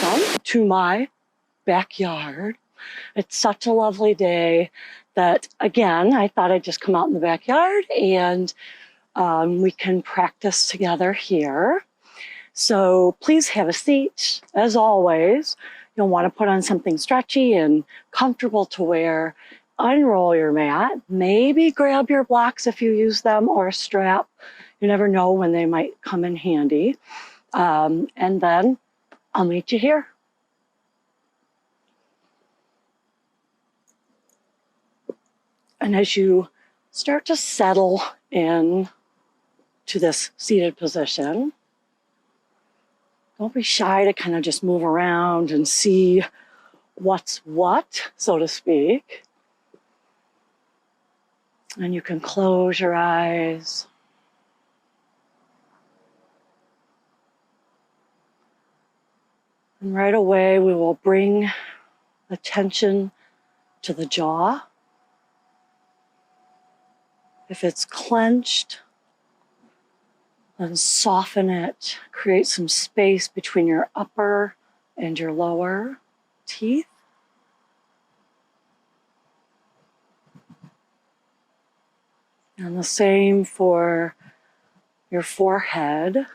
welcome to my backyard. It's such a lovely day that, again, I thought I'd just come out in the backyard and we can practice together here. So please have a seat. As always, you'll want to put on something stretchy and comfortable to wear. Unroll your mat. Maybe grab your blocks if you use them, or a strap. You never know when they might come in handy. And then I'll meet you here. And as you start to settle in to this seated position, don't be shy to kind of just move around and see what's what, so to speak. And you can close your eyes. And right away, we will bring attention to the jaw. If it's clenched, then soften it. Create some space between your upper and your lower teeth. And the same for your forehead.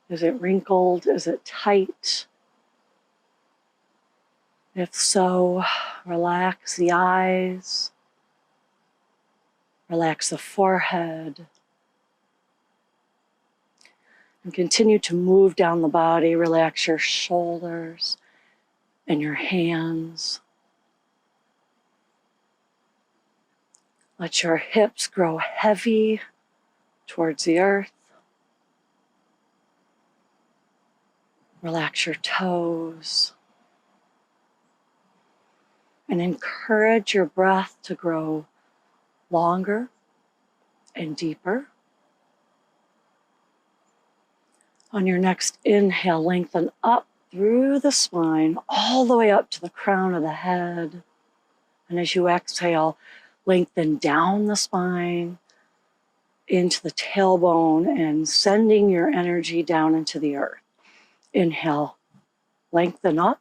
Is it wrinkled? Is it tight? If so, relax the eyes. Relax the forehead. And continue to move down the body. Relax your shoulders and your hands. Let your hips grow heavy towards the earth. Relax your toes. And encourage your breath to grow longer and deeper. On your next inhale, lengthen up through the spine, all the way up to the crown of the head. And as you exhale, lengthen down the spine into the tailbone and sending your energy down into the earth. Inhale, lengthen up.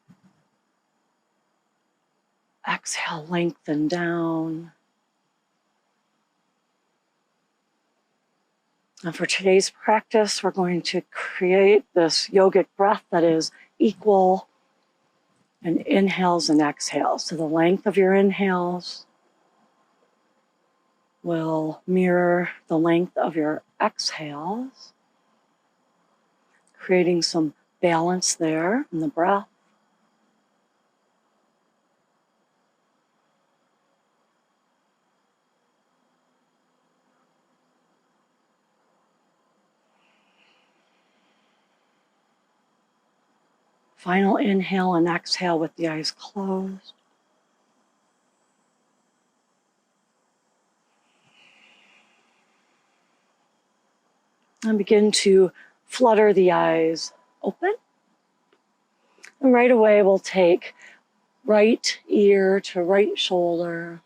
Exhale, lengthen down. And for today's practice, we're going to create this yogic breath that is equal in inhales and exhales. So the length of your inhales will mirror the length of your exhales, creating some balance there in the breath. Final inhale and exhale with the eyes closed. And begin to flutter the eyes open. And right away we'll take right ear to right shoulder.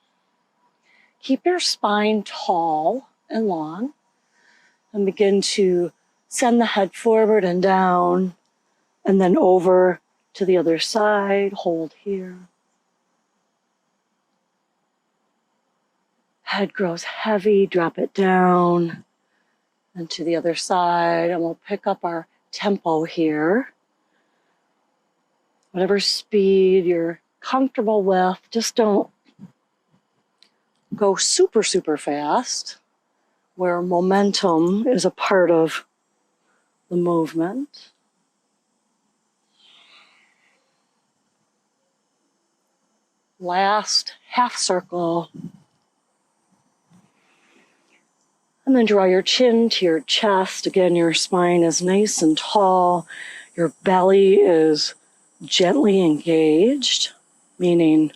Keep your spine tall and long. And begin to send the head forward and down. And then over to the other side. Hold here. Head grows heavy. Drop it down. And to the other side, and we'll pick up our tempo here. Whatever speed you're comfortable with, just don't go super, super fast, where momentum is a part of the movement. Last half circle. And then draw your chin to your chest. Again, your spine is nice and tall. Your belly is gently engaged, meaning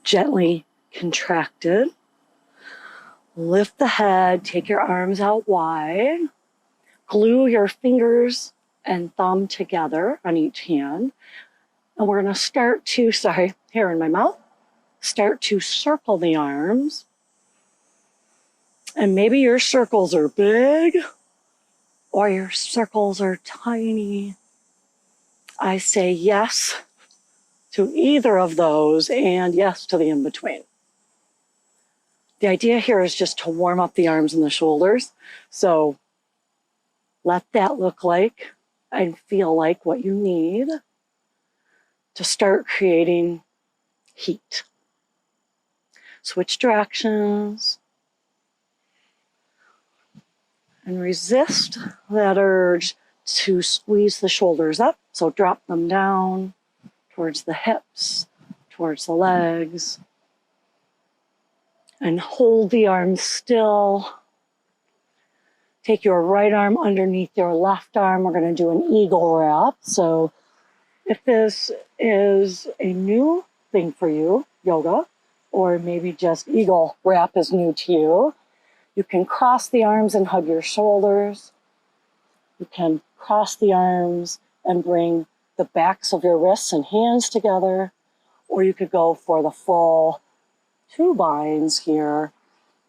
gently contracted. Lift the head, take your arms out wide. Glue your fingers and thumb together on each hand. And we're going to start to, hair in my mouth, start to circle the arms. And maybe your circles are big or your circles are tiny. I say yes to either of those and yes to the in-between. The idea here is just to warm up the arms and the shoulders. So let that look like and feel like what you need to start creating heat. Switch directions and resist that urge to squeeze the shoulders up. So drop them down towards the hips, towards the legs, and hold the arms still. Take your right arm underneath your left arm. We're going to do an eagle wrap. So if this is a new thing for you, yoga, or maybe just eagle wrap is new to you, you can cross the arms and hug your shoulders. You can cross the arms and bring the backs of your wrists and hands together, or you could go for the full two binds here,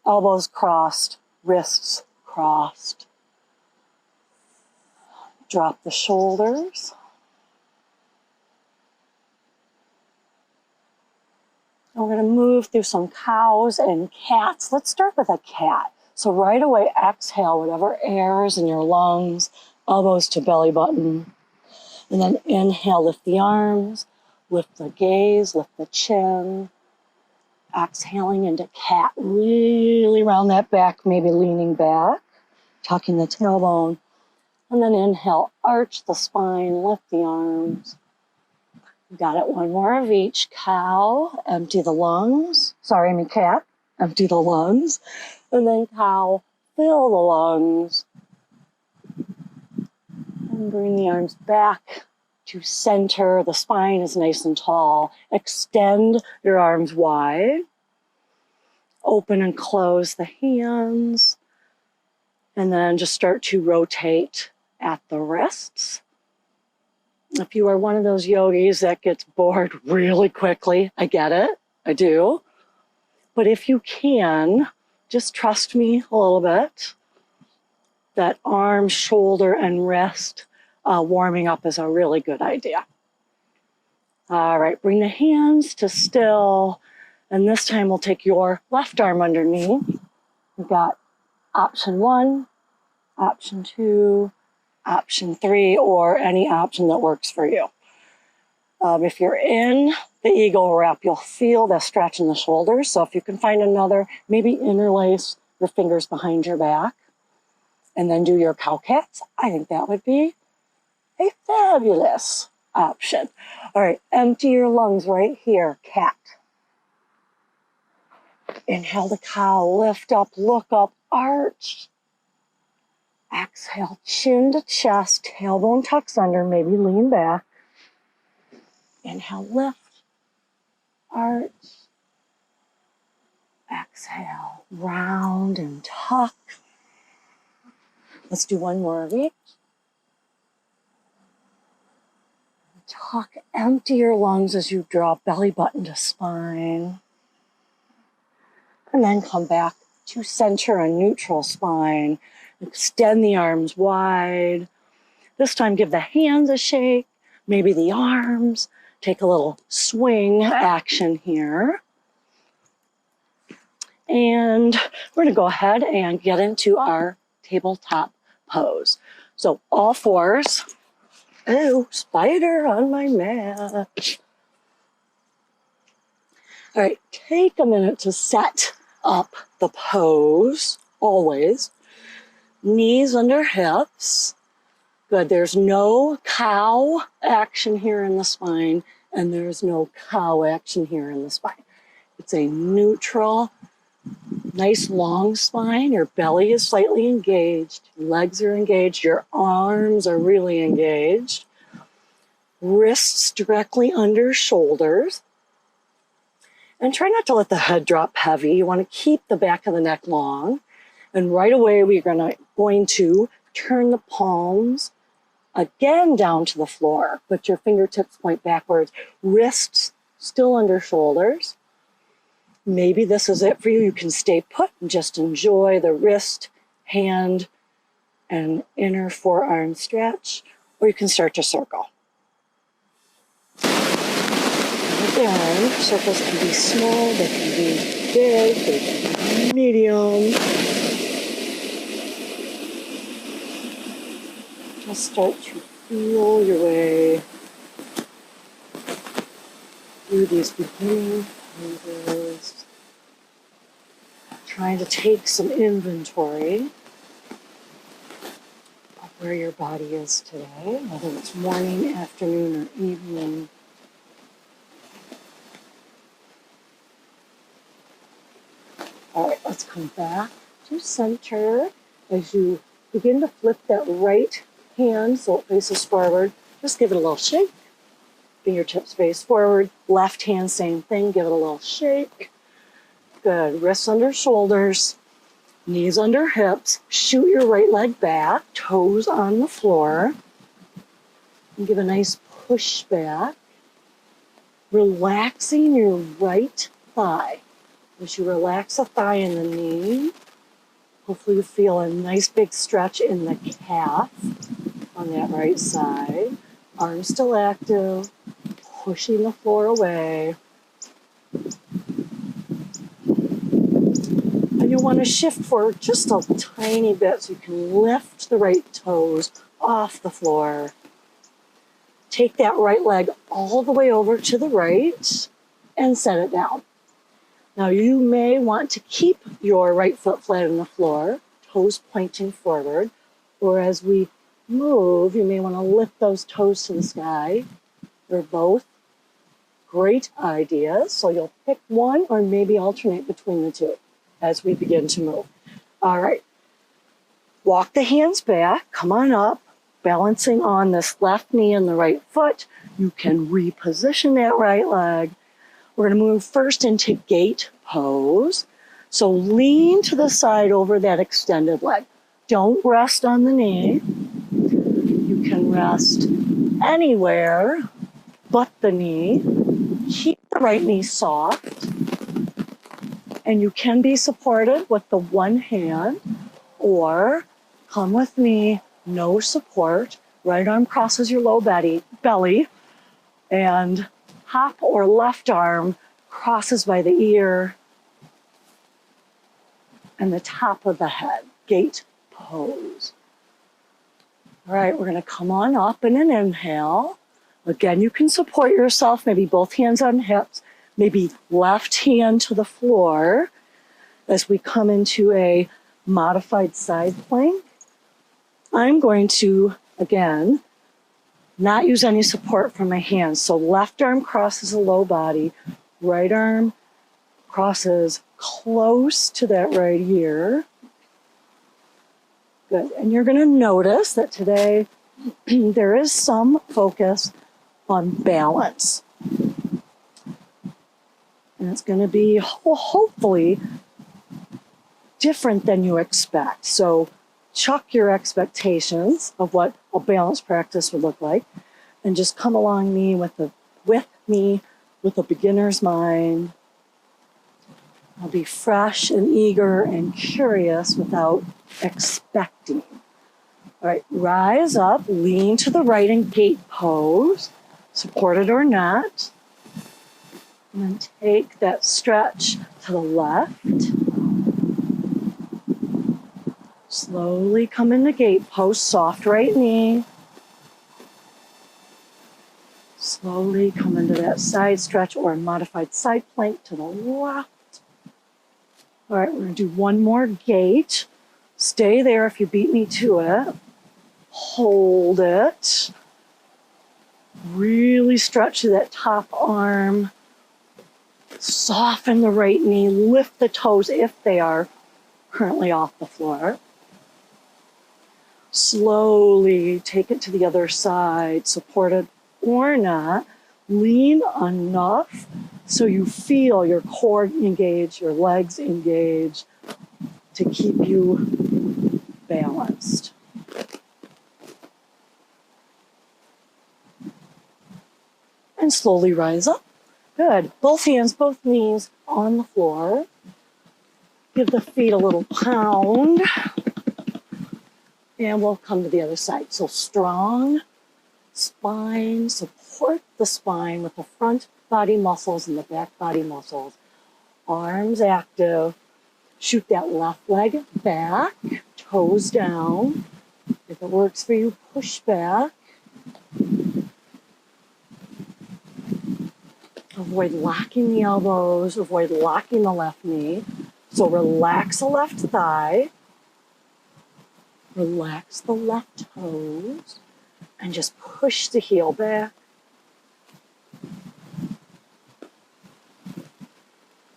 elbows crossed, wrists crossed. Drop the shoulders. And we're going to move through some cows and cats. Let's start with a cat. So right away, exhale whatever air is in your lungs, elbows to belly button. And then inhale, lift the arms, lift the gaze, lift the chin. Exhaling into cat, really round that back, maybe leaning back, tucking the tailbone. And then inhale, arch the spine, lift the arms. Got it, one more of each. Cow, empty the lungs. Cat, empty the lungs. And then cow, fill the lungs. And bring the arms back to center. The spine is nice and tall. Extend your arms wide. Open and close the hands. And then just start to rotate at the wrists. If you are one of those yogis that gets bored really quickly, I get it, I do. But if you can, just trust me a little bit. That arm, shoulder, and wrist warming up is a really good idea. All right, bring the hands to still. And this time we'll take your left arm underneath. We've got option 1, option 2, option 3, or any option that works for you. If you're in the eagle wrap, you'll feel the stretch in the shoulders. So if you can find another, maybe interlace your fingers behind your back and then do your cow cats. I think that would be a fabulous option. All right, empty your lungs right here, cat. Inhale the cow, lift up, look up, arch. Exhale, chin to chest, tailbone tucks under, maybe lean back. Inhale, lift, arch. Exhale, round and tuck. Let's do one more of each. Tuck, empty your lungs as you draw belly button to spine. And then come back to center a neutral spine. Extend the arms wide. This time give the hands a shake, maybe the arms. Take a little swing action here. And we're gonna go ahead and get into our tabletop pose. So all fours. Oh, spider on my mat. All right, take a minute to set up the pose, always. Knees under hips. Good, there's no cow action here in the spine, and there's no cow action here in the spine. It's a neutral, nice long spine. Your belly is slightly engaged, your legs are engaged, your arms are really engaged. Wrists directly under shoulders. And try not to let the head drop heavy. You want to keep the back of the neck long. And right away, we're going to turn the palms again down to the floor. But your fingertips point backwards. Wrists still under shoulders. Maybe this is it for you. You can stay put and just enjoy the wrist, hand, and inner forearm stretch. Or you can start to circle. And circles can be small, they can be big, they can be medium. Just start to feel your way through these beginning poses. Trying to take some inventory of where your body is today, whether it's morning, afternoon, or evening. All right, let's come back to center. As you begin to flip that right hand so it faces forward, just give it a little shake. Fingertips face forward. Left hand, same thing, give it a little shake. Good. Wrists under shoulders, knees under hips. Shoot your right leg back, toes on the floor. And give a nice push back. Relaxing your right thigh. As you relax the thigh and the knee, hopefully you feel a nice big stretch in the calf on that right side. Arms still active, pushing the floor away. And you want to shift forward just a tiny bit so you can lift the right toes off the floor. Take that right leg all the way over to the right and set it down. Now you may want to keep your right foot flat on the floor, toes pointing forward, or as we move, you may want to lift those toes to the sky. They're both great ideas, so you'll pick one or maybe alternate between the two as we begin to move. All right, walk the hands back, come on up, balancing on this left knee and the right foot. You can reposition that right leg. We're going to move first into gate pose. So lean to the side over that extended leg. Don't rest on the knee. You can rest anywhere but the knee. Keep the right knee soft. And you can be supported with the one hand, or come with me, no support. Right arm crosses your low belly, and hop or left arm crosses by the ear and the top of the head. Gate pose. All right, we're going to come on up in an inhale. Again, you can support yourself, maybe both hands on hips, maybe left hand to the floor as we come into a modified side plank. I'm going to, again, not use any support from my hands. So left arm crosses the low body, right arm crosses close to that right ear. Good. And you're going to notice that today there is some focus on balance. And it's going to be hopefully different than you expect. So chuck your expectations of what a balanced practice would look like and just come along with me with a beginner's mind. I'll be fresh and eager and curious without expecting. All right, rise up, lean to the right in gate pose, supported or not. And then take that stretch to the left. Slowly come into gate pose, soft right knee. Slowly come into that side stretch or modified side plank to the left. All right, we're going to do one more gate. Stay there if you beat me to it. Hold it. Really stretch to that top arm. Soften the right knee. Lift the toes if they are currently off the floor. Slowly take it to the other side, supported or not. Lean enough so you feel your core engage, your legs engage to keep you balanced. And slowly rise up. Good. Both hands, both knees on the floor. Give the feet a little pound. And we'll come to the other side. So strong spine, support the spine with the front body muscles and the back body muscles. Arms active. Shoot that left leg back, toes down. If it works for you, push back. Avoid locking the elbows, avoid locking the left knee. So relax the left thigh, relax the left toes, and just push the heel back.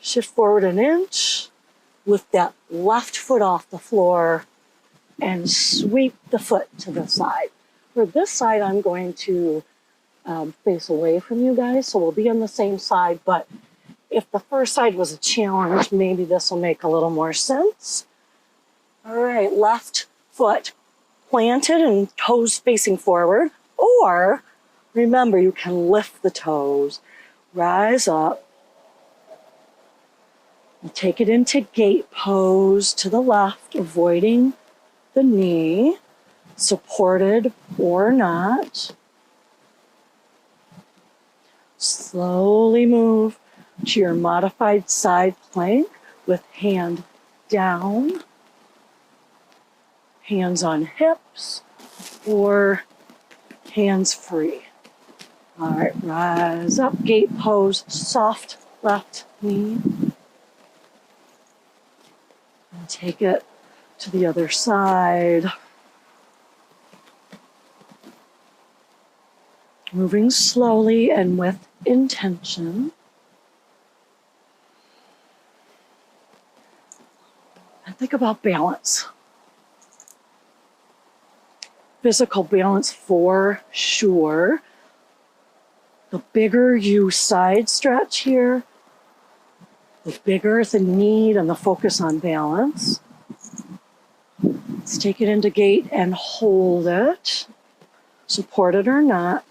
Shift forward an inch, lift that left foot off the floor, and sweep the foot to the side. For this side, I'm going to face away from you guys, so we'll be on the same side, but if the first side was a challenge, maybe this will make a little more sense. All right, left foot planted and toes facing forward, or remember, you can lift the toes, rise up, and take it into gate pose to the left, avoiding the knee, supported or not. Slowly move to your modified side plank with hand down, hands on hips, or hands free. All right, rise up, gate pose, soft left knee. And take it to the other side. Moving slowly and with intention. And think about balance. Physical balance for sure. The bigger you side stretch here, the bigger the need and the focus on balance. Let's take it into gate and hold it, support it or not.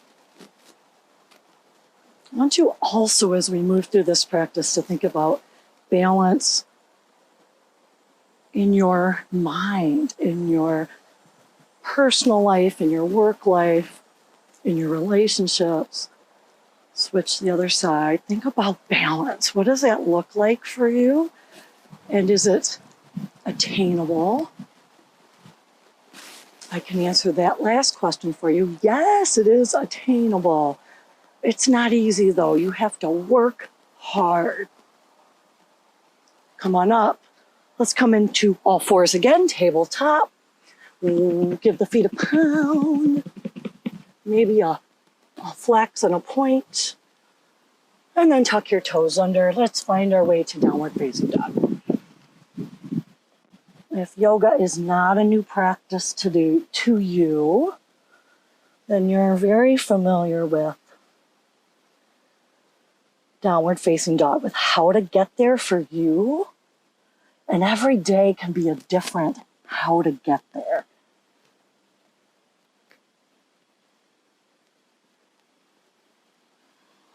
I want you also, as we move through this practice, to think about balance in your mind, in your personal life, in your work life, in your relationships. Switch to the other side. Think about balance. What does that look like for you? And is it attainable? I can answer that last question for you. Yes, it is attainable. It's not easy though. You have to work hard. Come on up. Let's come into all fours again, tabletop. We'll give the feet a pound. Maybe a flex and a point. And then tuck your toes under. Let's find our way to downward facing dog. If yoga is not a new practice to do to you, then you're very familiar with downward facing dog, with how to get there for you. And every day can be a different how to get there.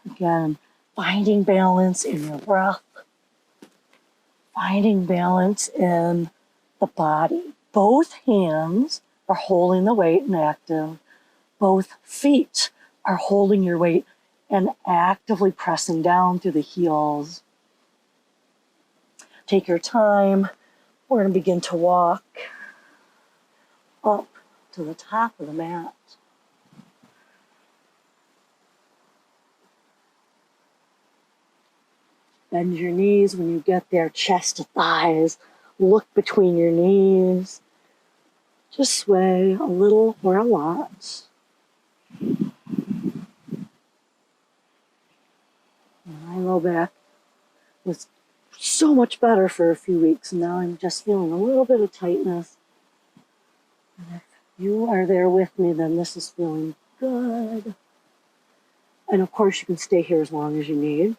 Again, finding balance in your breath, finding balance in the body. Both hands are holding the weight and active. Both feet are holding your weight and actively pressing down through the heels. Take your time. We're going to begin to walk up to the top of the mat. Bend your knees when you get there, chest to thighs. Look between your knees. Just sway a little or a lot. My low back was so much better for a few weeks. Now I'm just feeling a little bit of tightness. And if you are there with me, then this is feeling good. And of course, you can stay here as long as you need.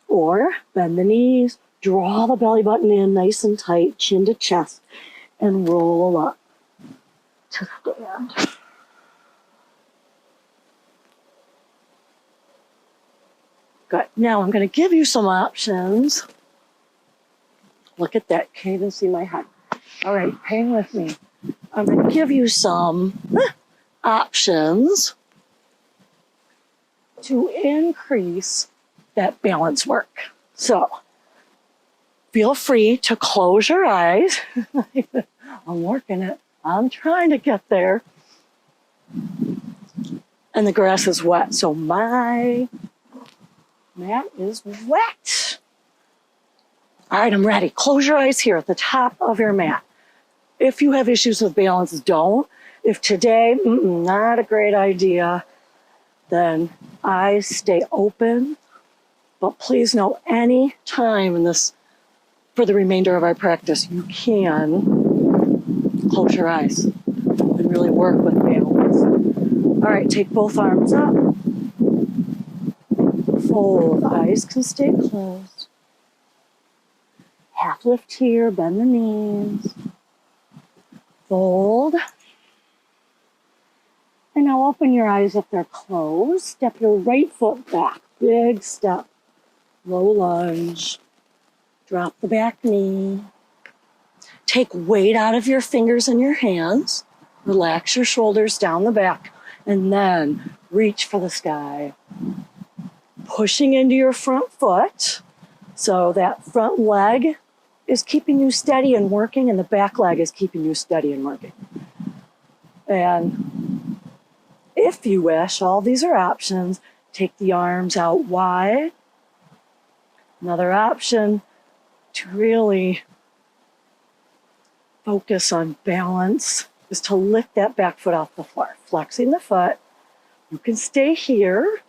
Or bend the knees, draw the belly button in nice and tight, chin to chest, and roll up to stand. Good. Now I'm going to give you some options. Look at that. Can't even see my head. All right, hang with me. I'm going to give you some options to increase that balance work. So feel free to close your eyes. I'm working it. I'm trying to get there. And the grass is wet, so my mat is wet. All right, I'm ready. Close your eyes here at the top of your mat. If you have issues with balance, don't. If today, not a great idea, then eyes stay open. But please know, any time in this, for the remainder of our practice, you can close your eyes and really work with balance. All right, take both arms up. Fold, eyes can stay closed. Half lift here, bend the knees. Fold. And now open your eyes if they're closed. Step your right foot back. Big step. Low lunge. Drop the back knee. Take weight out of your fingers and your hands. Relax your shoulders down the back. And then reach for the sky. Pushing into your front foot. So that front leg is keeping you steady and working, and the back leg is keeping you steady and working. And if you wish, all these are options. Take the arms out wide. Another option to really focus on balance is to lift that back foot off the floor. Flexing the foot. You can stay here,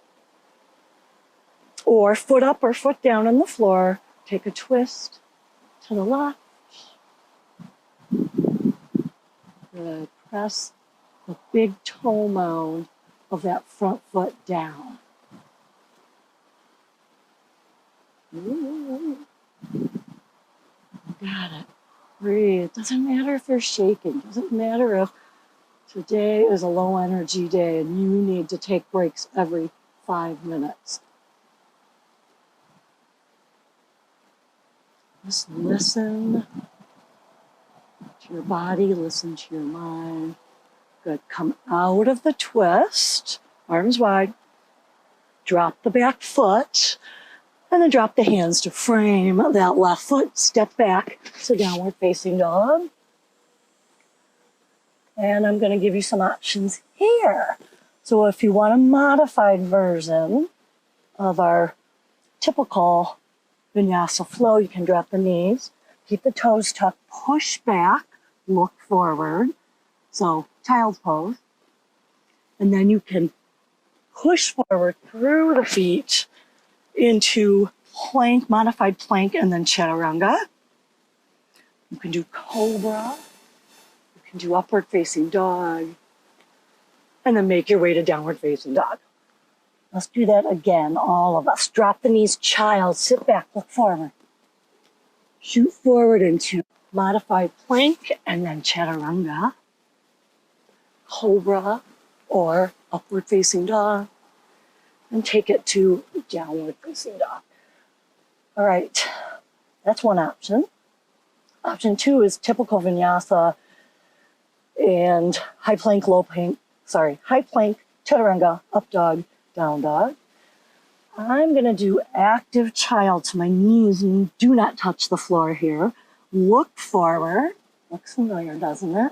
or foot up or foot down on the floor. Take a twist to the left. Good. Press the big toe mound of that front foot down. Ooh. Got it. Breathe. Doesn't matter if you're shaking. Doesn't matter if today is a low energy day and you need to take breaks every 5 minutes. Just listen to your body, listen to your mind. Good. Come out of the twist, arms wide. Drop the back foot, and then drop the hands to frame that left foot. Step back to downward facing dog. And I'm going to give you some options here. So if you want a modified version of our typical vinyasa flow, you can drop the knees, keep the toes tucked, push back, look forward. So child's pose. And then you can push forward through the feet into plank, modified plank, and then chaturanga. You can do cobra. You can do upward facing dog. And then make your way to downward facing dog. Let's do that again, all of us. Drop the knees, child, sit back, look forward. Shoot forward into modified plank and then chaturanga, cobra, or upward facing dog, and take it to downward facing dog. All right, that's one option. Option two is typical vinyasa and high plank, high plank, chaturanga, up dog, down dog. I'm going to do active child, so my knees do not touch the floor here. Look forward. Looks familiar, doesn't it?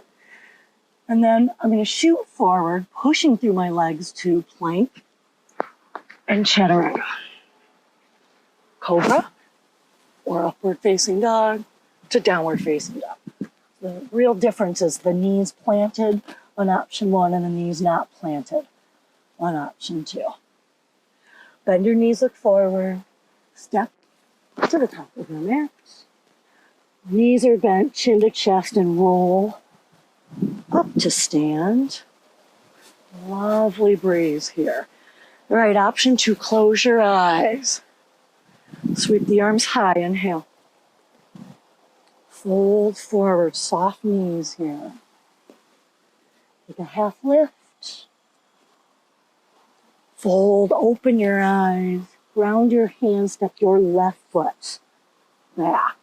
And then I'm going to shoot forward, pushing through my legs to plank and chaturanga. Cobra, or upward facing dog, to downward facing dog. The real difference is the knees planted on option one and the knees not planted on option two. Bend your knees, look forward, step to the top of your mat. Knees are bent, chin to chest, and roll up to stand. Lovely breeze here. All right, option two, close your eyes. Sweep the arms high, inhale. Fold forward, soft knees here. Take a half lift. Fold, open your eyes. Ground your hands, step your left foot back.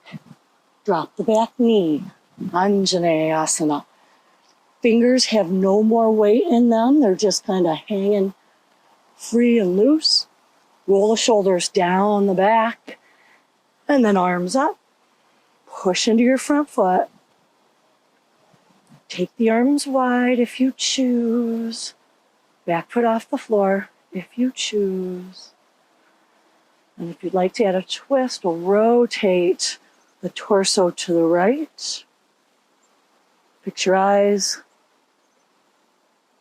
Drop the back knee, Anjaneyasana. Fingers have no more weight in them. They're just kind of hanging free and loose. Roll the shoulders down the back, and then arms up. Push into your front foot. Take the arms wide if you choose. Back foot off the floor if you choose. And if you'd like to add a twist, we'll rotate the torso to the right. Fix your eyes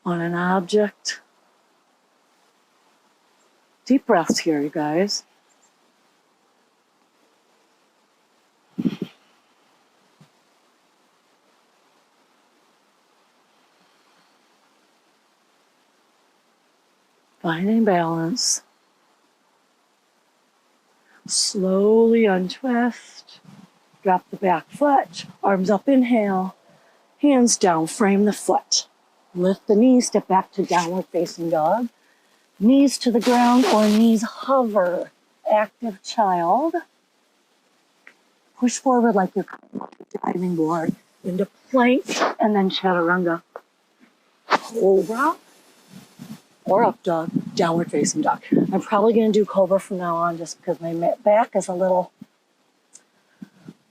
on an object. Deep breaths here, you guys. Finding balance. Slowly untwist. Drop the back foot. Arms up, inhale. Hands down, frame the foot. Lift the knees, step back to downward facing dog. Knees to the ground or knees hover. Active child. Push forward like you're diving board into plank and then chaturanga. Cobra or up dog, downward facing dog. I'm probably going to do cobra from now on just because my back is a little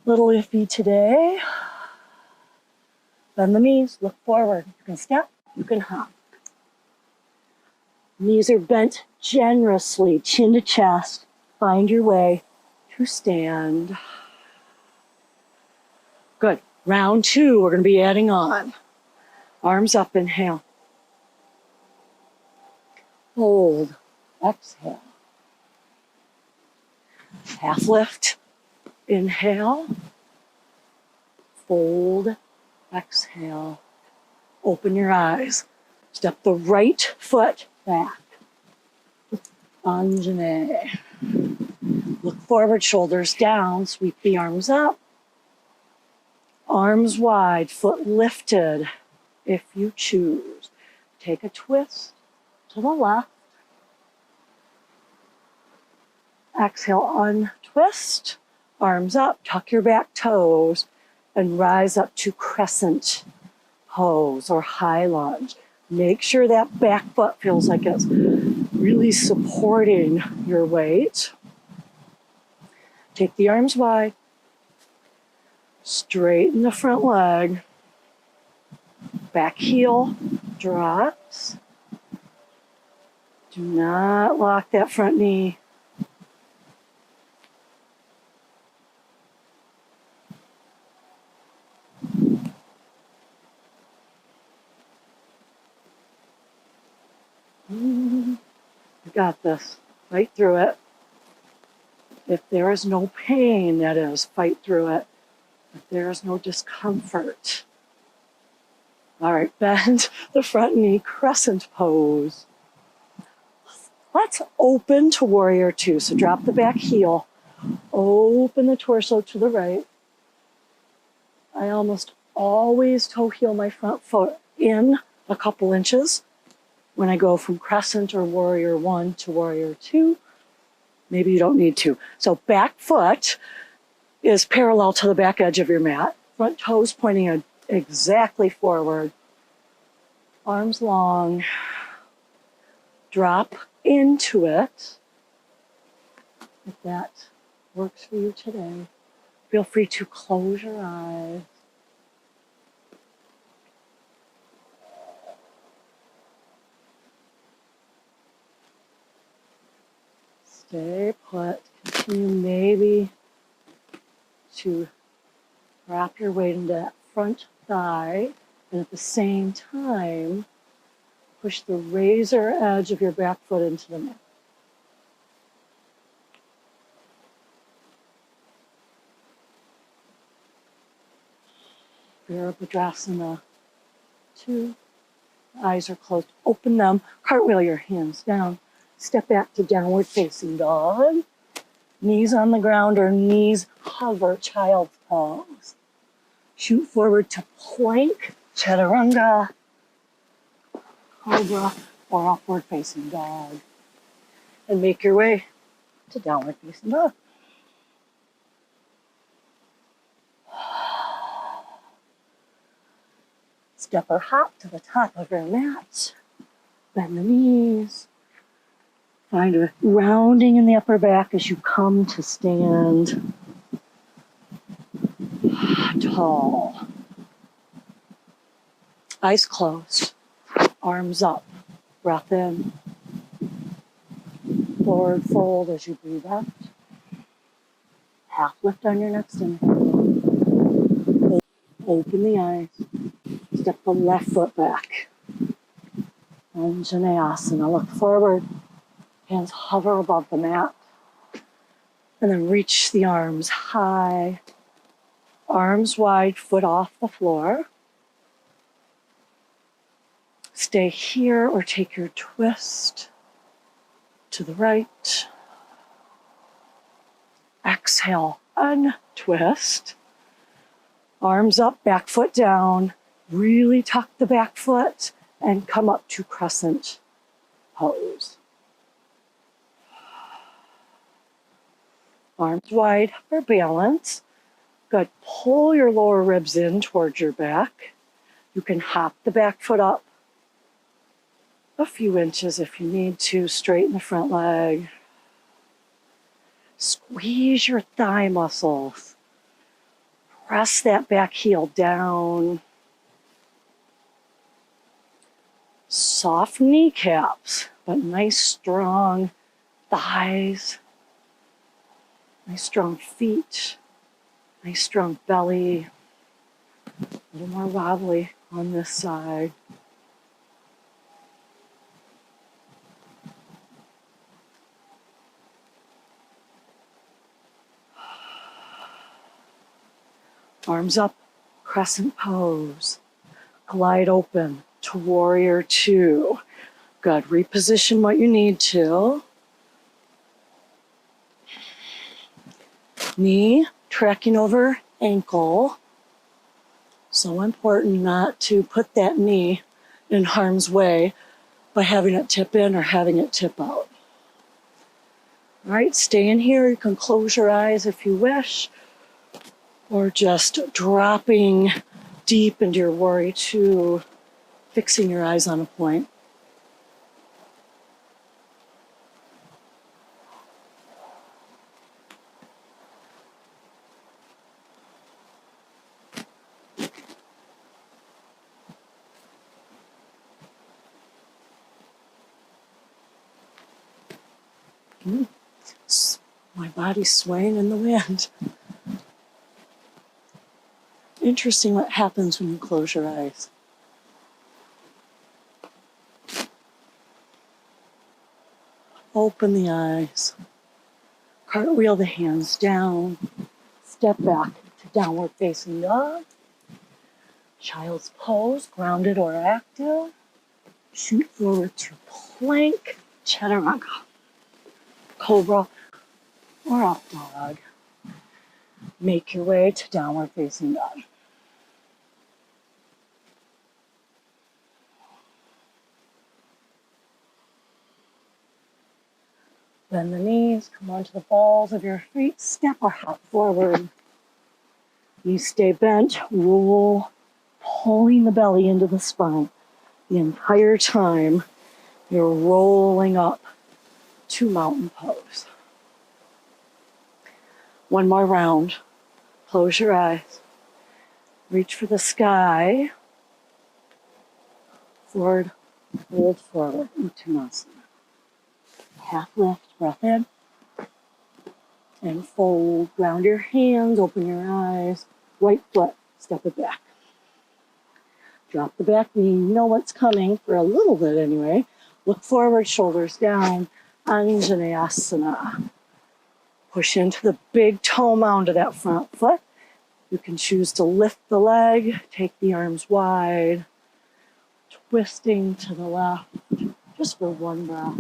iffy today. Bend the knees, look forward. You can step, you can hop. Knees are bent generously, chin to chest. Find your way to stand. Good. Round 2, we're going to be adding on. Arms up, inhale. Hold. Exhale. Half lift. Inhale. Fold. Exhale. Open your eyes. Step the right foot back. Anjane. Look forward, shoulders down. Sweep the arms up. Arms wide, foot lifted if you choose. Take a twist to the left. Exhale, untwist. Arms up, tuck your back toes, and rise up to crescent pose or high lunge. Make sure that back foot feels like it's really supporting your weight. Take the arms wide. Straighten the front leg. Back heel drops. Do not lock that front knee. You got this. Fight through it. If there is no pain, that is, fight through it. If there is no discomfort. All right, bend the front knee, crescent pose. Let's open to warrior 2. So drop the back heel. Open the torso to the right. I almost always toe heel my front foot in a couple inches when I go from crescent or warrior 1 to warrior 2. Maybe you don't need to. So back foot is parallel to the back edge of your mat. Front toes pointing exactly forward. Arms long. Drop into it. If that works for you today, feel free to close your eyes. Stay put. Continue maybe to wrap your weight into that front thigh, and at the same time, push the razor edge of your back foot into the mat. Virabhadrasana 2. Eyes are closed. Open them. Cartwheel your hands down. Step back to downward facing dog. Knees on the ground or knees hover, child's pose. Shoot forward to plank, chaturanga, cobra, or upward facing dog. And make your way to downward facing dog. Step or hop to the top of your mat. Bend the knees. Find a rounding in the upper back as you come to stand tall. Eyes closed, arms up, breath in. Forward fold as you breathe out. Half lift on your next inhale. Open the eyes. Step the left foot back. Anjaneyasana. Look forward. Hands hover above the mat. And then reach the arms high. Arms wide, foot off the floor. Stay here or take your twist to the right. Exhale, untwist. Arms up, back foot down. Really tuck the back foot and come up to crescent pose. Arms wide for balance. Good. Pull your lower ribs in towards your back. You can hop the back foot up a few inches if you need to. Straighten the front leg. Squeeze your thigh muscles. Press that back heel down. Soft kneecaps, but nice strong thighs. Nice strong feet. Nice strong belly. A little more wobbly on this side. Arms up, crescent pose. Glide open to warrior two. Good. Reposition what you need to. Knee tracking over ankle. So important not to put that knee in harm's way by having it tip in or having it tip out. All right, stay in here. You can close your eyes if you wish, or just dropping deep into your warrior two, fixing your eyes on a point. My body's swaying in the wind. Interesting what happens when you close your eyes. Open the eyes. Cartwheel the hands down. Step back to downward facing dog. Child's pose, grounded or active. Shoot forward to plank, chaturanga, cobra, or up dog. Make your way to downward facing dog. Bend the knees, come onto the balls of your feet, step or hop forward. Knees stay bent, roll, pulling the belly into the spine. The entire time you're rolling up to mountain pose. One more round. Close your eyes. Reach for the sky. Forward, fold forward, Uttanasana. Half lift, breath in. And fold, ground your hands, open your eyes. Right foot, step it back. Drop the back knee, you know what's coming for a little bit anyway. Look forward, shoulders down, Anjaneyasana. Push into the big toe mound of that front foot. You can choose to lift the leg, take the arms wide, twisting to the left, just for one breath.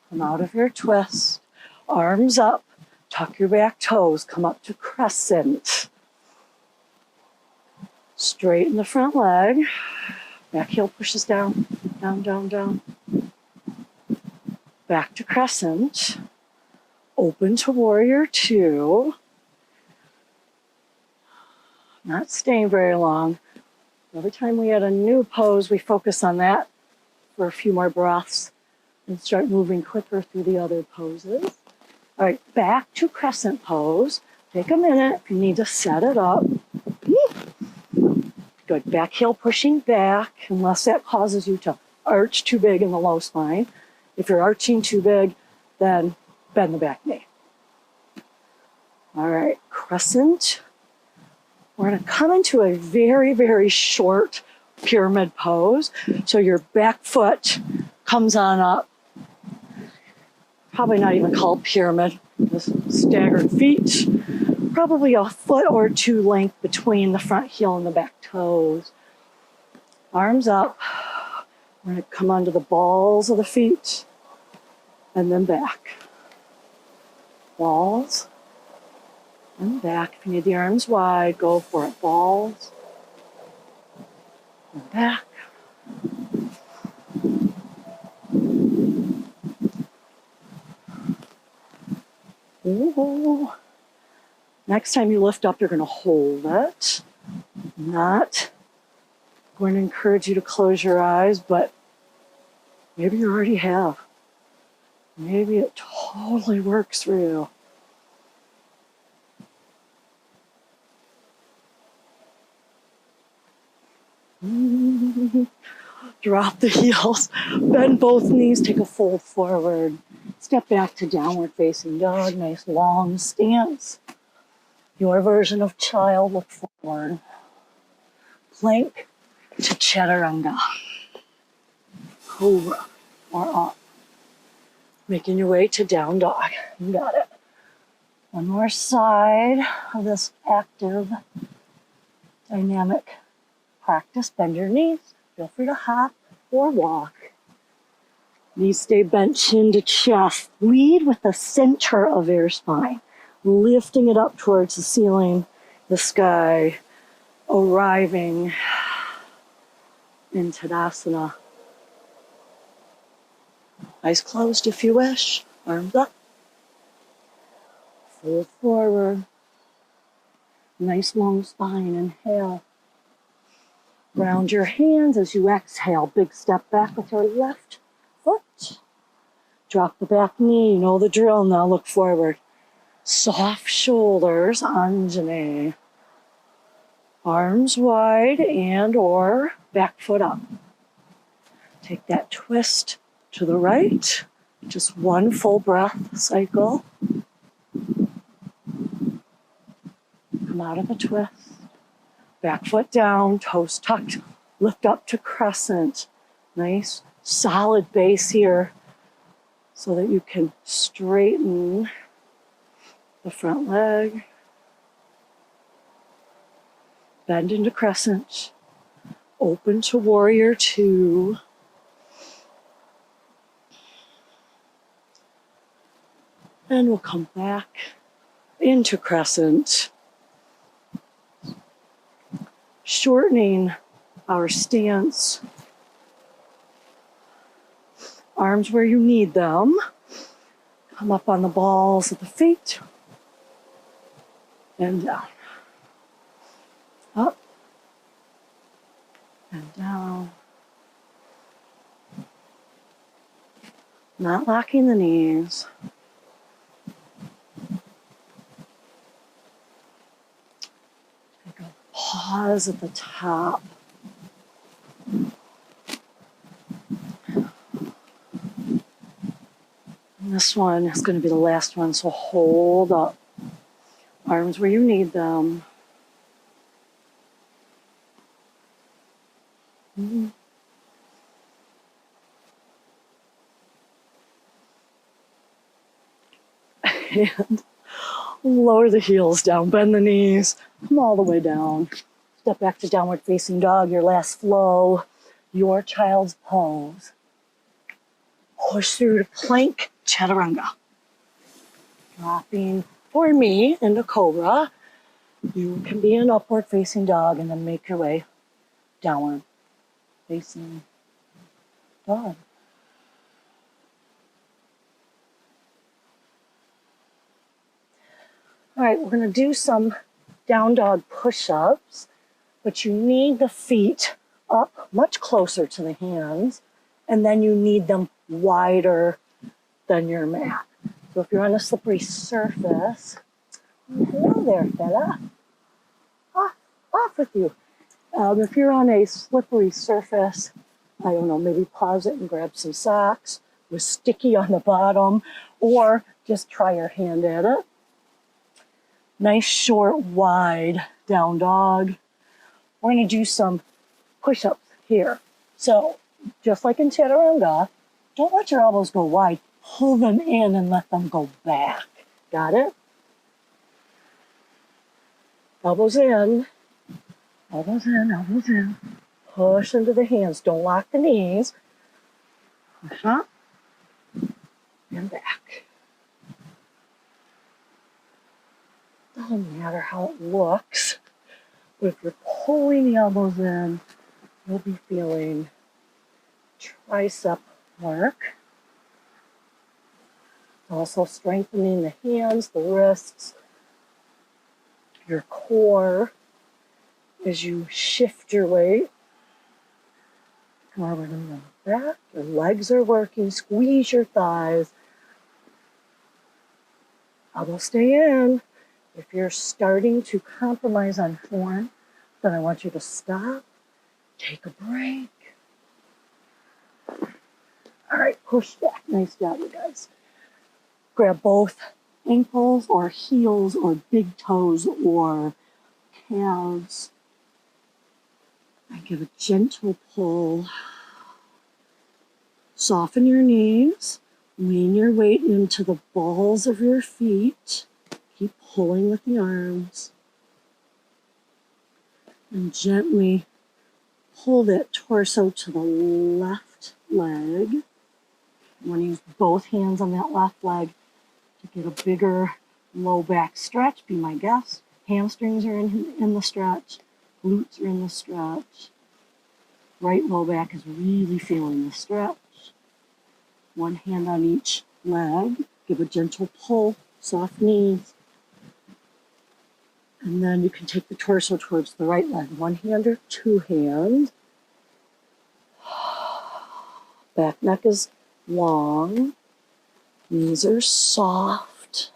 Come out of your twist, arms up, tuck your back toes, come up to crescent. Straighten the front leg, back heel pushes down, down, down, down. Back to crescent, open to warrior two. Not staying very long. Every time we add a new pose, we focus on that for a few more breaths and start moving quicker through the other poses. All right, back to crescent pose. Take a minute if you need to set it up. Good, back heel pushing back, unless that causes you to arch too big in the low spine. If you're arching too big, then bend the back knee. All right, crescent. We're gonna come into a very, very short pyramid pose. So your back foot comes on up. Probably not even called pyramid, just staggered feet. Probably a foot or two length between the front heel and the back toes. Arms up. We're gonna come onto the balls of the feet and then back. Balls and back. If you need the arms wide, go for it. Balls and back. Ooh. Next time you lift up, you're going to hold it. Not going to encourage you to close your eyes, but maybe you already have. Maybe it totally works for you. Drop the heels, bend both knees, take a fold forward. Step back to downward facing dog, nice long stance. Your version of child, look forward. Plank to chaturanga. Cobra or up. Making your way to down dog. You got it. One more side of this active, dynamic practice. Bend your knees. Feel free to hop or walk. Knees stay bent, chin to chest. Lead with the center of your spine. Lifting it up towards the ceiling, the sky, arriving in Tadasana. Eyes closed if you wish. Arms up. Fold forward. Nice long spine. Inhale. Ground your hands as you exhale. Big step back with your left foot. Drop the back knee. You know the drill. Now look forward. Soft shoulders, Anjane. Arms wide and or back foot up. Take that twist to the right. Just one full breath cycle. Come out of the twist. Back foot down, toes tucked. Lift up to crescent. Nice solid base here so that you can straighten the front leg. Bend into crescent. Open to warrior two. And we'll come back into crescent. Shortening our stance. Arms where you need them. Come up on the balls of the feet. And down. Up. And down. Not locking the knees. Take a pause at the top. And this one is going to be the last one, so hold up. Arms where you need them. And lower the heels down, bend the knees, come all the way down. Step back to downward facing dog, your last flow, your child's pose. Push through to plank chaturanga. Dropping for me into cobra. You can be an upward facing dog and then make your way downward facing dog. All right, we're going to do some down dog push-ups, but you need the feet up much closer to the hands and then you need them wider than your mat. So if you're on a slippery surface, hello there, fella. Off with you. If you're on a slippery surface, I don't know, maybe pause it and grab some socks with sticky on the bottom, or just try your hand at it. Nice, short, wide down dog. We're going to do some push-ups here. So, just like in Chaturanga, don't let your elbows go wide. Pull them in and let them go back. Got it? Elbows in. Elbows in, elbows in. Push into the hands. Don't lock the knees. Push up and back. Doesn't matter how it looks, but if you're pulling the elbows in, you'll be feeling tricep work. Also strengthening the hands, the wrists, your core as you shift your weight. Forward and back. Your legs are working. Squeeze your thighs. Elbows stay in. If you're starting to compromise on form, then I want you to stop. Take a break. All right, push back. Nice job, you guys. Grab both ankles or heels or big toes or calves. And give a gentle pull. Soften your knees. Lean your weight into the balls of your feet. Keep pulling with the arms. And gently pull that torso to the left leg. You want to use both hands on that left leg to get a bigger low back stretch. Be my guest. Hamstrings are in the stretch. Glutes are in the stretch. Right low back is really feeling the stretch. One hand on each leg. Give a gentle pull, soft knees. And then you can take the torso towards the right leg. One hand or two hands. Back neck is long. Knees are soft.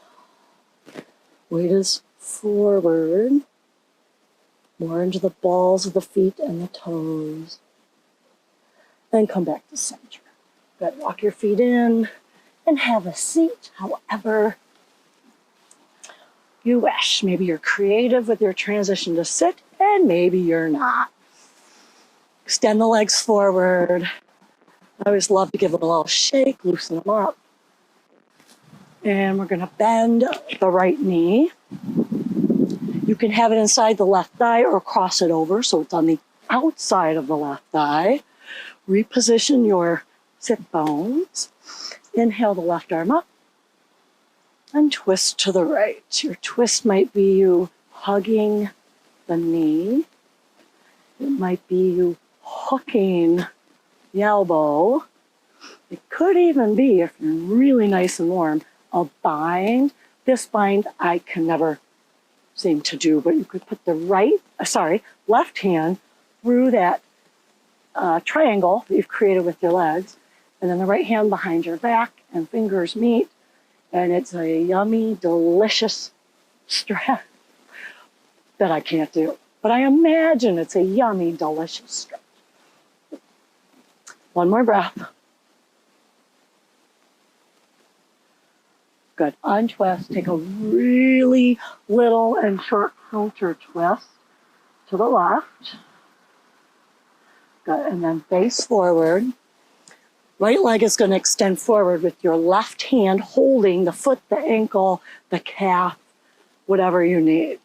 Weight is forward. More into the balls of the feet and the toes. Then come back to center. Good. Walk your feet in and have a seat, however you wish. Maybe you're creative with your transition to sit, and maybe you're not. Extend the legs forward. I always love to give them a little shake, loosen them up. And we're going to bend the right knee. You can have it inside the left thigh or cross it over so it's on the outside of the left thigh. Reposition your sit bones. Inhale the left arm up and twist to the right. Your twist might be you hugging the knee. It might be you hooking the elbow. It could even be, if you're really nice and warm, a bind. This bind I can never seem to do, but you could put the left hand through that triangle that you've created with your legs, and then the right hand behind your back, and fingers meet, and it's a yummy, delicious stretch that I can't do. But I imagine it's a yummy, delicious stretch. One more breath. Good. Untwist. Take a really little and short counter twist to the left. Good. And then face forward. Right leg is going to extend forward with your left hand holding the foot, the ankle, the calf, whatever you need.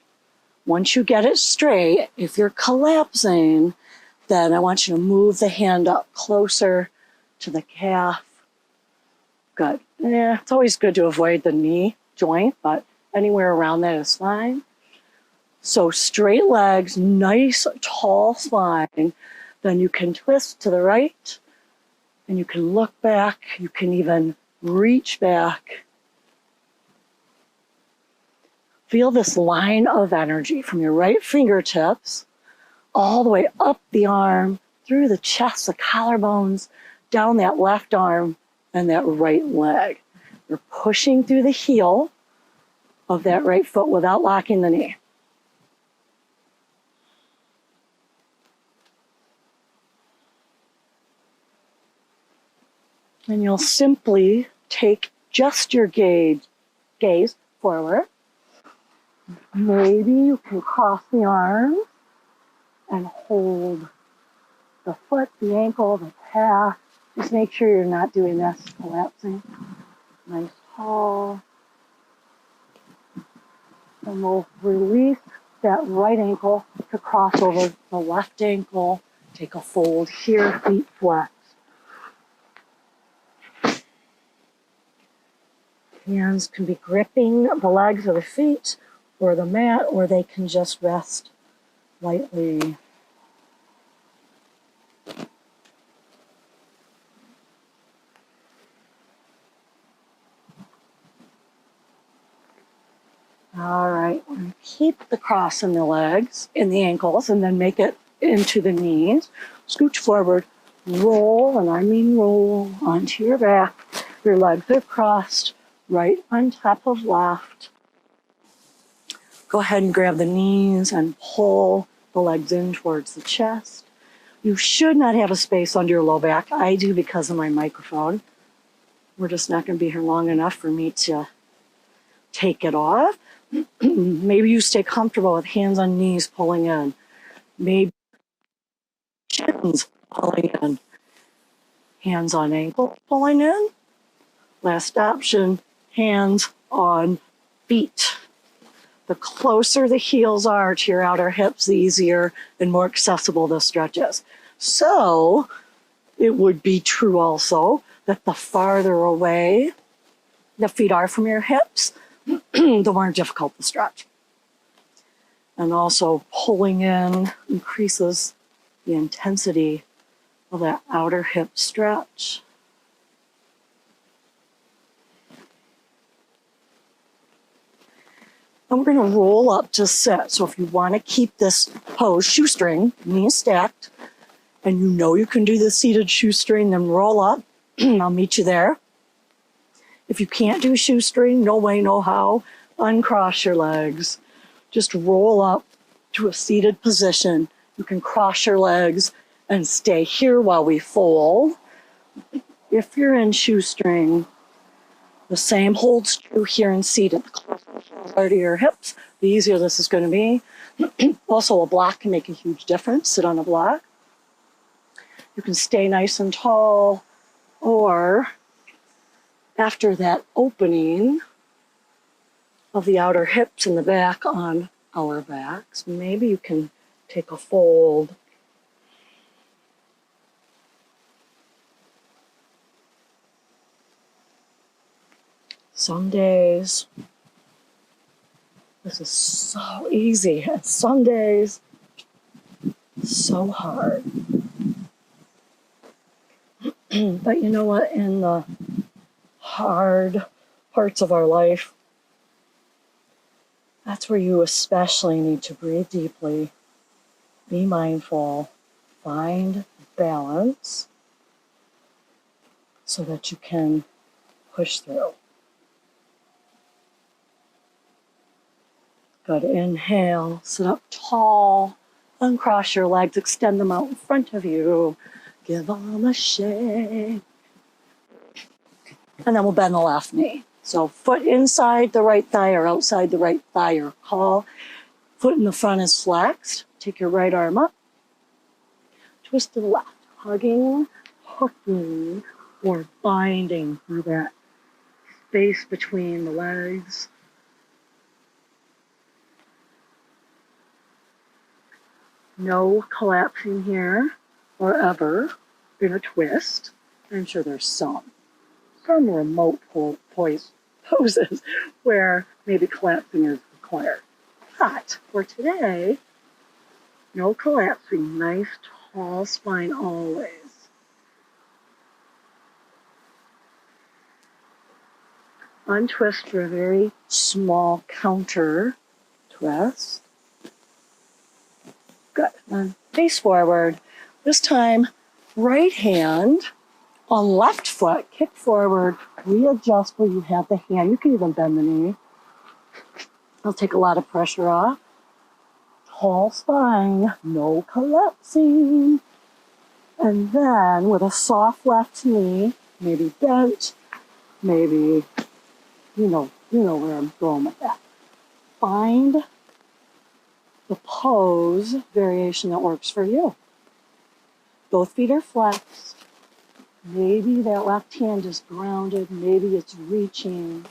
Once you get it straight, if you're collapsing, then I want you to move the hand up closer to the calf. Good. Yeah, it's always good to avoid the knee joint, but anywhere around that is fine. So straight legs, nice tall spine. Then you can twist to the right, and you can look back. You can even reach back. Feel this line of energy from your right fingertips all the way up the arm, through the chest, the collarbones, down that left arm and that right leg. You're pushing through the heel of that right foot without locking the knee. And you'll simply take just your gaze forward. Maybe you can cross the arms and hold the foot, the ankle, the calf. Just make sure you're not doing this, collapsing. Nice tall. And we'll release that right ankle to cross over the left ankle. Take a fold here, feet flex. Hands can be gripping the legs or the feet or the mat, or they can just rest lightly. All right, we're going to keep the cross in the legs, in the ankles, and then make it into the knees. Scooch forward, roll, and I mean roll, onto your back. Your legs are crossed, right on top of left. Go ahead and grab the knees and pull the legs in towards the chest. You should not have a space under your low back. I do because of my microphone. We're just not going to be here long enough for me to take it off. Maybe you stay comfortable with hands on knees pulling in. Maybe shins pulling in. Hands on ankle pulling in. Last option, hands on feet. The closer the heels are to your outer hips, the easier and more accessible the stretch is. So it would be true also that the farther away the feet are from your hips, the more difficult the stretch. And also pulling in increases the intensity of that outer hip stretch. And we're going to roll up to sit. So if you want to keep this pose, shoestring, knees stacked, and you know you can do the seated shoestring, then roll up. I'll meet you there. If you can't do shoestring, no way, no how, uncross your legs. Just roll up to a seated position. You can cross your legs and stay here while we fold. If you're in shoestring, the same holds true here in seated. The closer to your hips, the easier this is going to be. Also, a block can make a huge difference. Sit on a block. You can stay nice and tall, or after that opening of the outer hips and the back on our backs, maybe you can take a fold. Some days, this is so easy, and some days, so hard. But you know what? In the hard parts of our life, that's where you especially need to breathe deeply, be mindful, find balance so that you can push through. Good. Inhale, sit up tall, uncross your legs, extend them out in front of you. Give them a shake. And then we'll bend the left knee. So foot inside the right thigh or outside the right thigh or call. Foot in the front is flexed. Take your right arm up. Twist to the left. Hugging, hooking, or binding through that space between the legs. No collapsing here or ever in a twist. I'm sure there's some remote poses where maybe collapsing is required. But for today, no collapsing, nice tall spine always. Untwist for a very small counter twist. Good. And face forward. This time, right hand On left foot, kick forward, readjust where you have the hand. You can even bend the knee. It'll take a lot of pressure off. Tall spine, no collapsing. And then with a soft left knee, maybe bent, maybe, you know where I'm going with that. Find the pose variation that works for you. Both feet are flexed. Maybe that left hand is grounded, maybe it's reaching.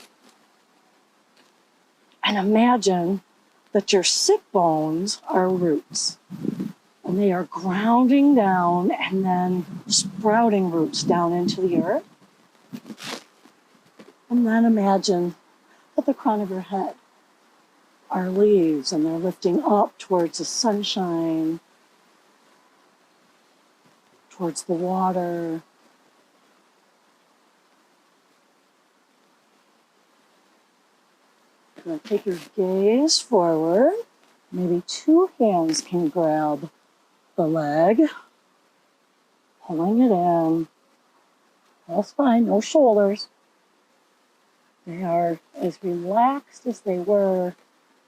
And imagine that your sit bones are roots. And they are grounding down and then sprouting roots down into the earth. And then imagine at the crown of your head are leaves, and they're lifting up towards the sunshine, towards the water. You're going to take your gaze forward. Maybe two hands can grab the leg, pulling it in. That's fine, no shoulders. They are as relaxed as they were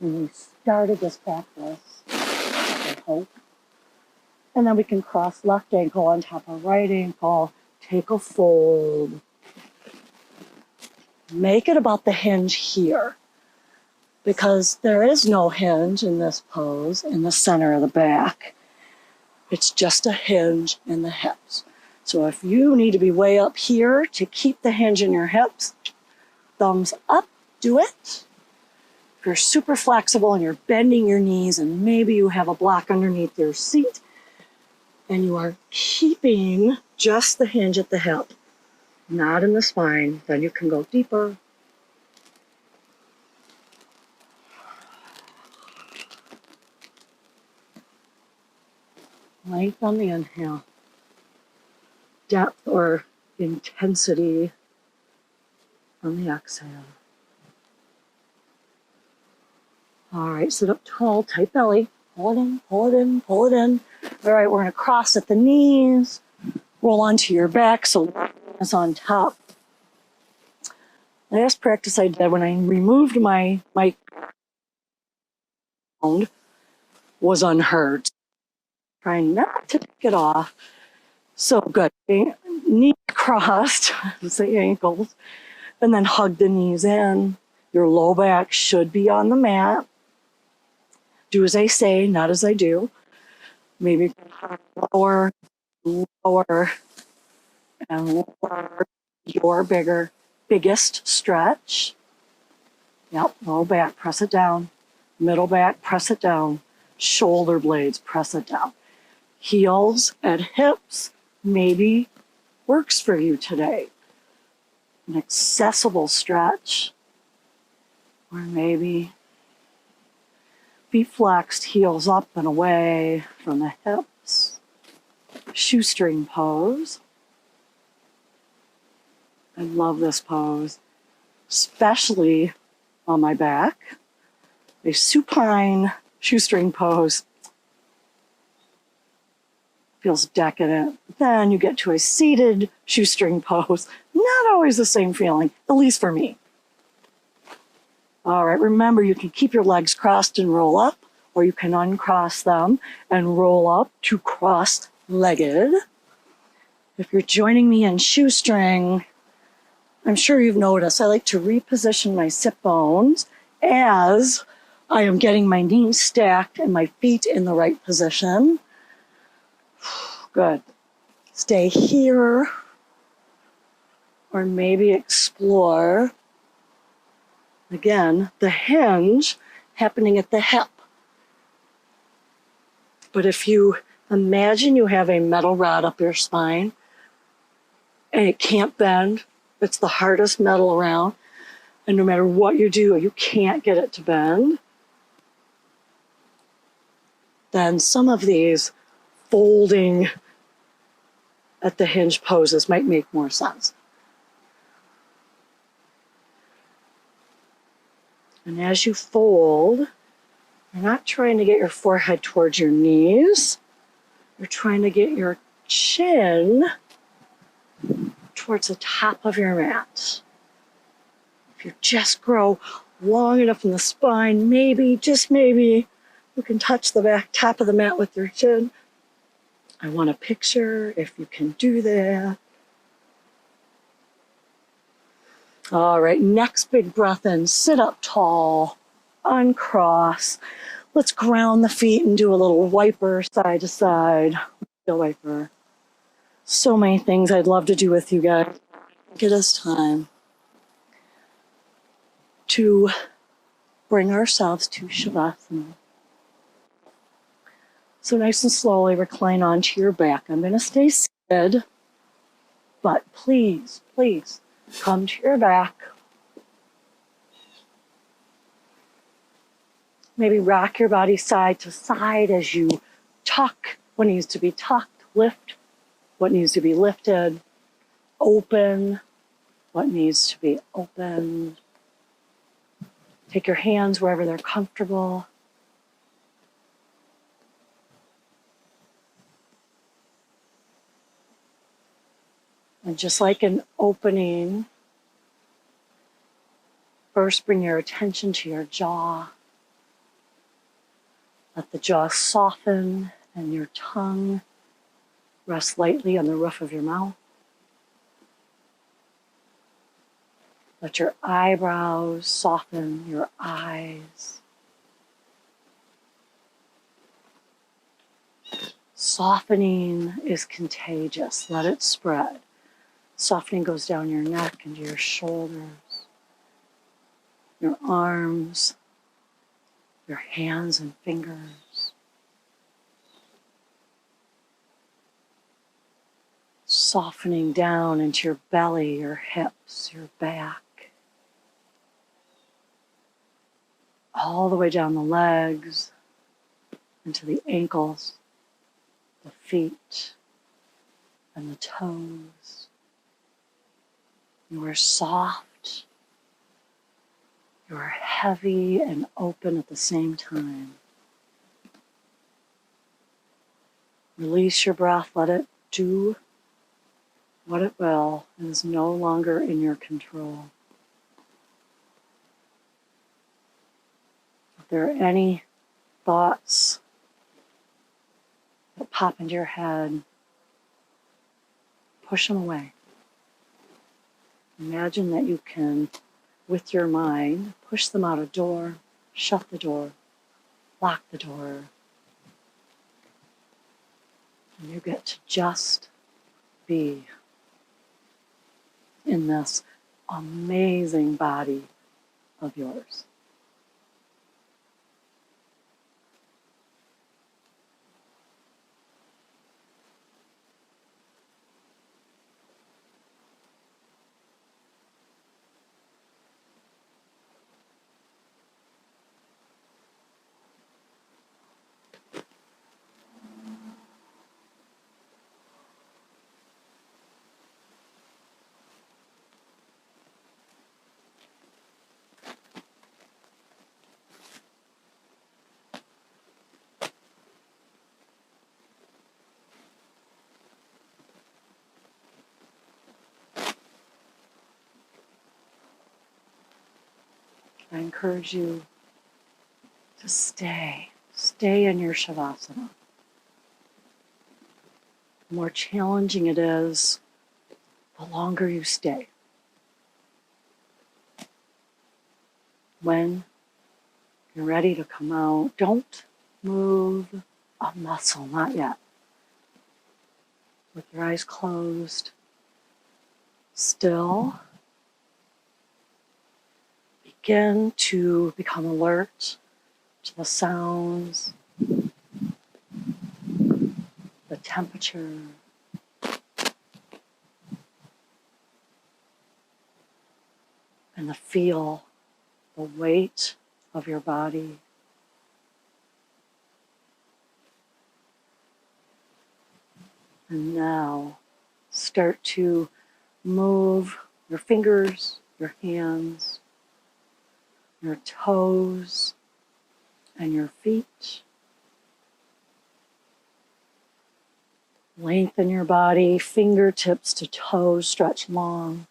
when we started this practice, I hope. And then we can cross left ankle on top of right ankle, take a fold. Make it about the hinge here, because there is no hinge in this pose in the center of the back. It's just a hinge in the hips. So if you need to be way up here to keep the hinge in your hips, thumbs up, do it. If you're super flexible and you're bending your knees and maybe you have a block underneath your seat and you are keeping just the hinge at the hip, not in the spine, then you can go deeper. Length on the inhale. Depth or intensity on the exhale. All right, sit up tall, tight belly. Pull it in, pull it in, pull it in. All right, we're gonna cross at the knees, roll onto your back so it's on top. Last practice I did when I removed my sound was unheard. Trying not to take it off. So good. Knee crossed, the ankles, and then hug the knees in. Your low back should be on the mat. Do as I say, not as I do. Maybe lower, lower, and lower your biggest stretch. Yep, low back, press it down. Middle back, press it down. Shoulder blades, press it down. Heels at hips, maybe works for you today. An accessible stretch, or maybe feet flexed, heels up and away from the hips. Shoestring pose. I love this pose, especially on my back. A supine shoestring pose feels decadent. Then you get to a seated shoestring pose. Not always the same feeling, at least for me. All right, remember you can keep your legs crossed and roll up, or you can uncross them and roll up to cross-legged. If you're joining me in shoestring, I'm sure you've noticed I like to reposition my sit bones as I am getting my knees stacked and my feet in the right position. Good. Stay here, or maybe explore, again, the hinge happening at the hip. But if you imagine you have a metal rod up your spine and it can't bend, it's the hardest metal around, and no matter what you do, you can't get it to bend, then some of these folding at the hinge poses might make more sense. And as you fold, you're not trying to get your forehead towards your knees. You're trying to get your chin towards the top of your mat. If you just grow long enough in the spine, maybe, just maybe, you can touch the back top of the mat with your chin. I want a picture if you can do that. All right, next big breath in, sit up tall, uncross. Let's ground the feet and do a little wiper side to side. Wiper. So many things I'd love to do with you guys. Get us time to bring ourselves to Shavasana. So nice and slowly recline onto your back. I'm going to stay seated, but please, please come to your back. Maybe rock your body side to side as you tuck what needs to be tucked, lift what needs to be lifted, open what needs to be opened. Take your hands wherever they're comfortable. And just like an opening, first bring your attention to your jaw. Let the jaw soften and your tongue rest lightly on the roof of your mouth. Let your eyebrows soften, your eyes. Softening is contagious. Let it spread. Softening goes down your neck into your shoulders, your arms, your hands and fingers. Softening down into your belly, your hips, your back. All the way down the legs, into the ankles, the feet, and the toes. You are soft. You are heavy and open at the same time. Release your breath. Let it do what it will. It is no longer in your control. If there are any thoughts that pop into your head, push them away. Imagine that you can, with your mind, push them out a door, shut the door, lock the door. And you get to just be in this amazing body of yours. I encourage you to stay in your Shavasana. The more challenging it is, the longer you stay. When you're ready to come out, don't move a muscle, not yet. With your eyes closed, still, begin to become alert to the sounds, the temperature, and the feel, the weight of your body. And now start to move your fingers, your hands, your toes, and your feet. Lengthen your body, fingertips to toes, stretch long.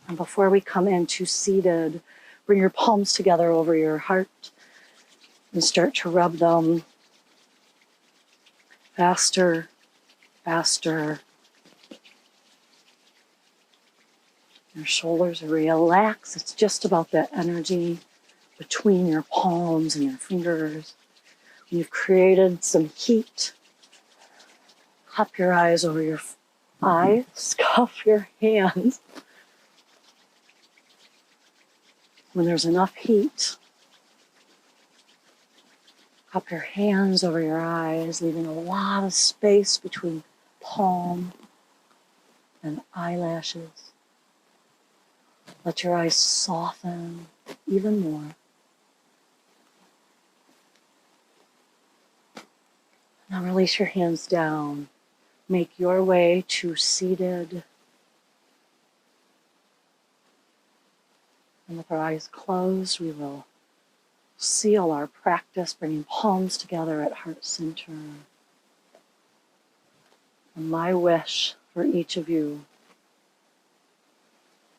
And before we come into seated, bring your palms together over your heart and start to rub them faster, faster. Your shoulders relax. It's just about that energy between your palms and your fingers. When you've created some heat, cup your eyes over your eyes, cup your hands. When there's enough heat, cup your hands over your eyes, leaving a lot of space between palm and eyelashes. Let your eyes soften even more. Now release your hands down. Make your way to seated. And with our eyes closed, we will seal our practice, bringing palms together at heart center. And my wish for each of you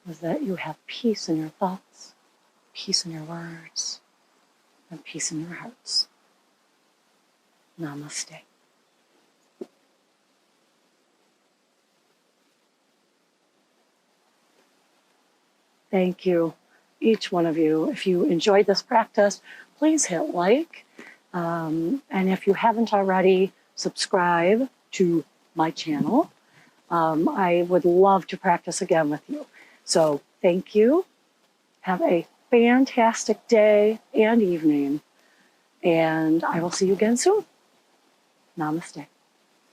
is that you have peace in your thoughts, peace in your words, and peace in your hearts. Namaste. Thank you, each one of you. If you enjoyed this practice, please hit like. And if you haven't already, subscribe to my channel. I would love to practice again with you. So thank you. Have a fantastic day and evening. And I will see you again soon. Namaste.